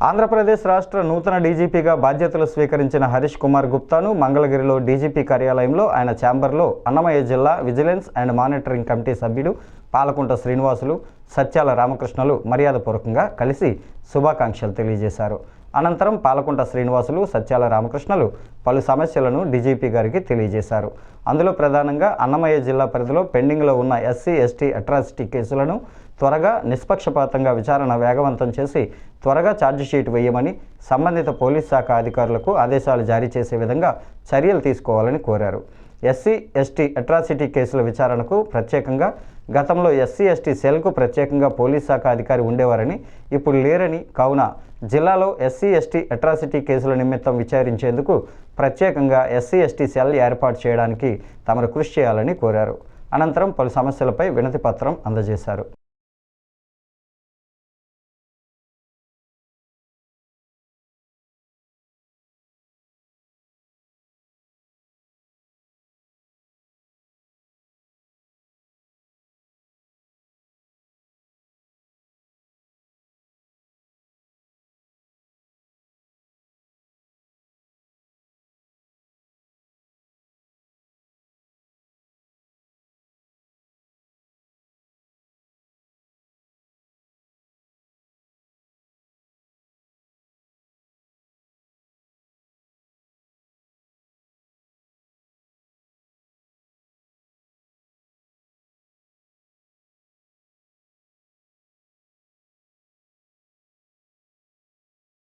ఆంధ్రప్రదేశ్ రాష్ట్ర నూతన డీజీపీగా బాధ్యతలు స్వీకరించిన హరీష్ కుమార్ గుప్తాను మంగళగిరిలో డీజీపీ కార్యాలయంలో ఆయన ఛాంబర్లో అన్నమయ్య జిల్లా విజిలెన్స్ అండ్ మానిటరింగ్ కమిటీ సభ్యుడు పాలకుంట శ్రీనివాసులు, సత్యాల రామకృష్ణలు మర్యాదపూర్వకంగా కలిసి శుభాకాంక్షలు తెలియజేశారు. అనంతరం పాలకుంట శ్రీనివాసులు, సత్యాల రామకృష్ణలు పలు సమస్యలను డీజీపీ గారికి తెలియజేశారు. అందులో ప్రధానంగా అన్నమయ్య జిల్లా పరిధిలో పెండింగ్లో ఉన్న ఎస్సీ, ఎస్టీ అట్రాసిటీ కేసులను త్వరగా నిష్పక్షపాతంగా విచారణ వేగవంతం చేసి త్వరగా ఛార్జిషీట్ వేయమని సంబంధిత పోలీస్ శాఖ అధికారులకు ఆదేశాలు జారీ చేసే విధంగా చర్యలు తీసుకోవాలని కోరారు. ఎస్సీ, ఎస్టీ అట్రాసిటీ కేసుల విచారణకు ప్రత్యేకంగా గతంలో ఎస్సీ, ఎస్టీ సెల్కు ప్రత్యేకంగా పోలీస్ శాఖ అధికారి ఉండేవారని, ఇప్పుడు లేరని, కావున జిల్లాలో ఎస్సీ, ఎస్టీ అట్రాసిటీ కేసుల నిమిత్తం విచారించేందుకు ప్రత్యేకంగా ఎస్సీ, ఎస్టీ సెల్ ఏర్పాటు చేయడానికి తమరు కృషి చేయాలని కోరారు. అనంతరం పలు సమస్యలపై వినతి పత్రం అందజేశారు.